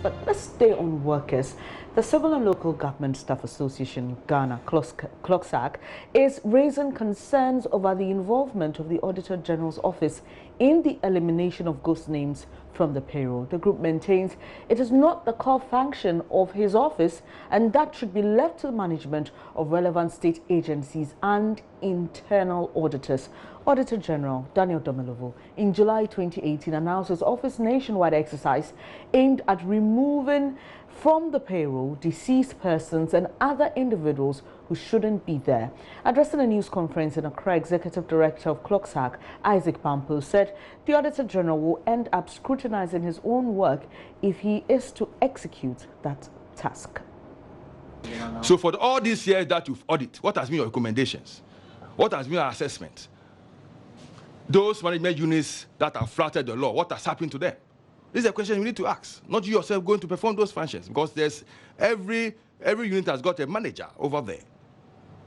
But let's stay on workers. The Civil and Local Government Staff Association, Ghana, CLOGSAG, is raising concerns over the involvement of the Auditor General's office in the elimination of ghost names from the payroll. The group maintains it is not the core function of his office and that should be left to the management of relevant state agencies and internal auditors. Auditor General Daniel Domelovo in July 2018 announced his office nationwide exercise aimed at removing from the payroll deceased persons and other individuals who shouldn't be there. Addressing a news conference in Accra, Executive Director of CLOGSAG, Isaac Pampo, said the Auditor General will end up scrutinizing his own work if he is to execute that task. So for all these years that you've audited, what has been your recommendations? What has been your assessment? Those management units that have flouted the law, what has happened to them? This is a question you need to ask, not you yourself going to perform those functions, because there's every unit has got a manager over there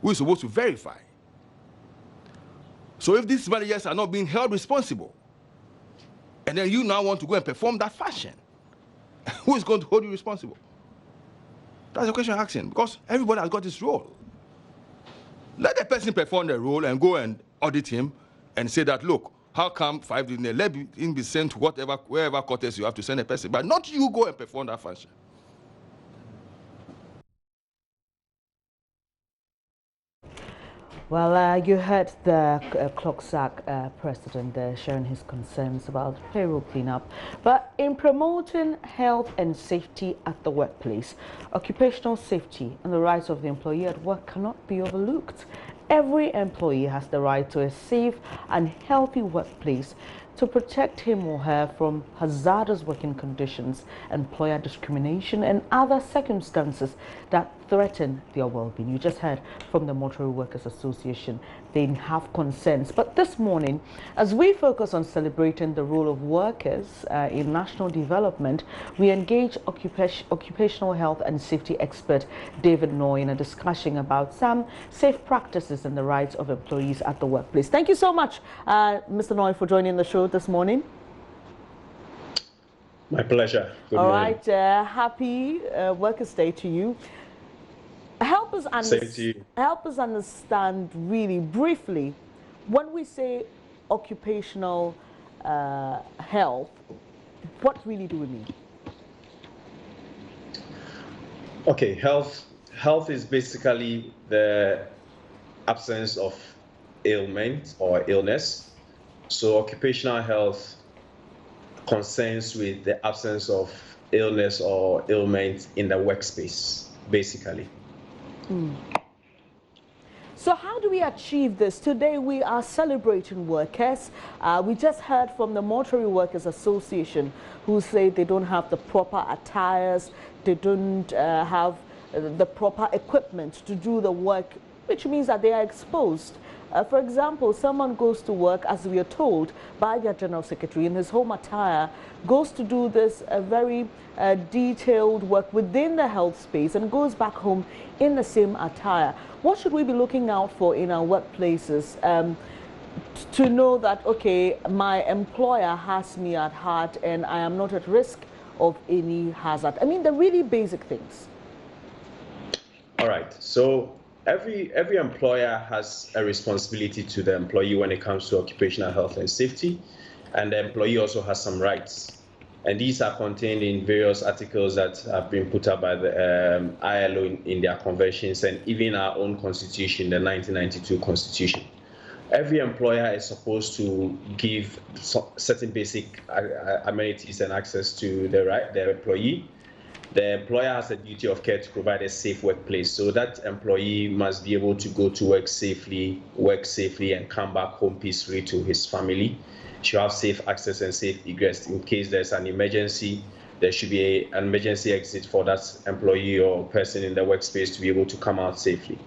who is supposed to verify. So if these managers are not being held responsible, and then you now want to go and perform that function, who is going to hold you responsible? That's the question I'm asking, because everybody has got his role. Let the person perform the role and go and audit him and say that, look, how come 5 didn't let him be sent to wherever quarters you have to send a person, but not you go and perform that function. Well, you heard the CLOGSAG president there sharing his concerns about payroll cleanup. But in promoting health and safety at the workplace, occupational safety and the rights of the employee at work cannot be overlooked. Every employee has the right to a safe and healthy workplace to protect him or her from hazardous working conditions, employer discrimination, and other circumstances that threaten their well-being. You just heard from the Mortuary Workers Association. They have concerns. But this morning, as we focus on celebrating the role of workers in national development, we engage occupational health and safety expert David Noy in a discussion about some safe practices and the rights of employees at the workplace. Thank you so much, Mr. Noy, for joining the show this morning. My pleasure. Good morning. All right, happy Workers' Day to you. Help us understand really briefly, when we say occupational health, what really do we mean? Okay, health is basically the absence of ailment or illness. So occupational health concerns with the absence of illness or ailment in the workspace, basically. So how do we achieve this? Today we are celebrating workers. We just heard from the Mortuary Workers Association, who say they don't have the proper attires, they don't have the proper equipment to do the work, which means that they are exposed. For example, someone goes to work, as we are told by their General Secretary, in his home attire, goes to do this very detailed work within the health space and goes back home in the same attire. What should we be looking out for in our workplaces to know that, okay, my employer has me at heart and I am not at risk of any hazard? I mean, the really basic things. All right. So every employer has a responsibility to the employee when it comes to occupational health and safety, and the employee also has some rights. And these are contained in various articles that have been put up by the ILO in their conventions and even our own constitution, the 1992 constitution. Every employer is supposed to give certain basic amenities and access to their employee. The employer has a duty of care to provide a safe workplace. So that employee must be able to go to work safely, and come back home peacefully to his family. Should have safe access and safe egress. In case there's an emergency, there should be an emergency exit for that employee or person in the workspace to be able to come out safely.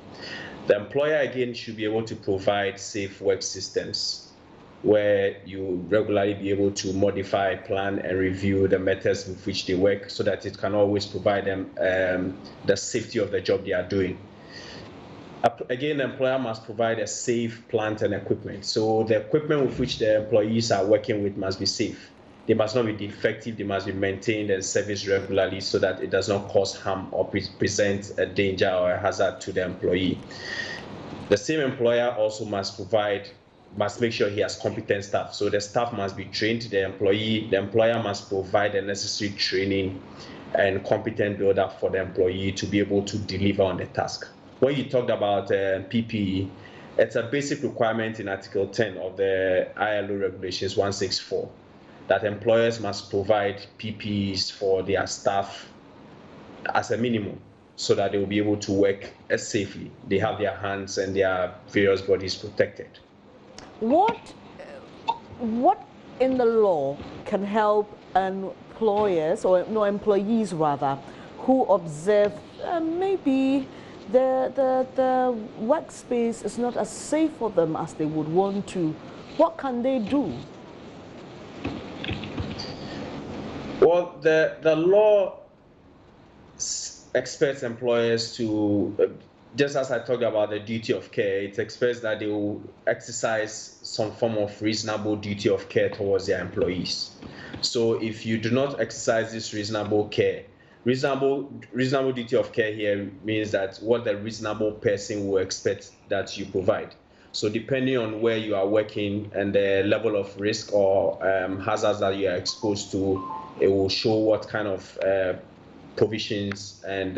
The employer, again, should be able to provide safe work systems where you regularly be able to modify, plan, and review the methods with which they work so that it can always provide them the safety of the job they are doing. Again, the employer must provide a safe plant and equipment. So the equipment with which the employees are working with must be safe. They must not be defective. They must be maintained and serviced regularly so that it does not cause harm or present a danger or a hazard to the employee. The same employer also must make sure he has competent staff. So the staff must be trained. The employer must provide the necessary training and competent build-up for the employee to be able to deliver on the task. When you talked about PPE, it's a basic requirement in Article 10 of the ILO Regulations 164 that employers must provide PPEs for their staff as a minimum so that they will be able to work safely. They have their hands and their various bodies protected. What in the law can help employers, or no, employees rather, who observe maybe the workspace is not as safe for them as they would want to? What can they do? Well, the law expects employers to, just as I talked about the duty of care, it expects that they will exercise some form of reasonable duty of care towards their employees. So if you do not exercise this reasonable care, reasonable duty of care here means that what the reasonable person will expect that you provide. So depending on where you are working and the level of risk or hazards that you are exposed to, it will show what kind of provisions and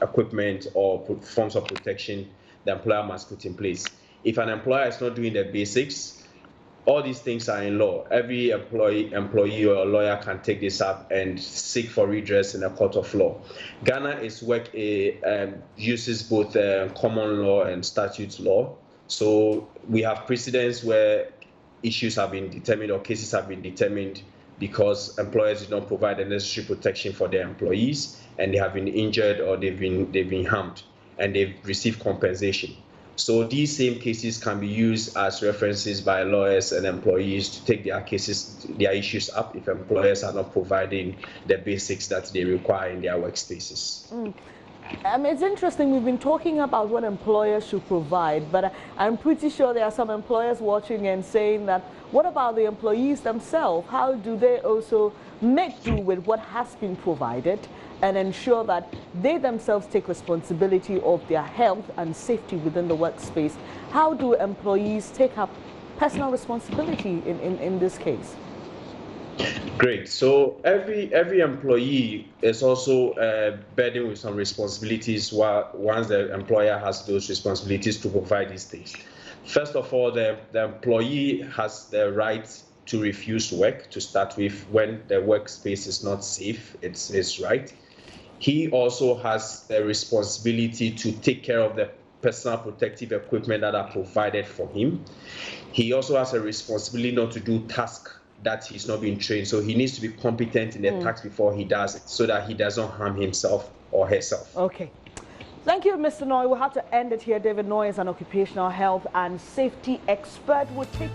equipment or forms of protection the employer must put in place. If an employer is not doing the basics, all these things are in law. Every employee or lawyer can take this up and seek for redress in a court of law. Ghana uses both common law and statute law. So we have precedents where issues have been determined or cases have been determined because employers did not provide the necessary protection for their employees, and they have been injured or they've been harmed, and they've received compensation. So these same cases can be used as references by lawyers and employees to take their issues up if employers are not providing the basics that they require in their workspaces. It's interesting, we've been talking about what employers should provide, but I'm pretty sure there are some employers watching and saying that, what about the employees themselves? How do they also make do with what has been provided and ensure that they themselves take responsibility of their health and safety within the workspace? How do employees take up personal responsibility in this case? Great. So every employee is also burdened with some responsibilities once the employer has those responsibilities to provide these things. First of all, the employee has the right to refuse work to start with when the workspace is not safe. It's his right. He also has the responsibility to take care of the personal protective equipment that are provided for him. He also has a responsibility not to do tasks that he's not being trained. So he needs to be competent in the task before he does it so that he doesn't harm himself or herself. Okay. Thank you, Mr. Noy. We'll have to end it here. David Noy is an occupational health and safety expert. We'll take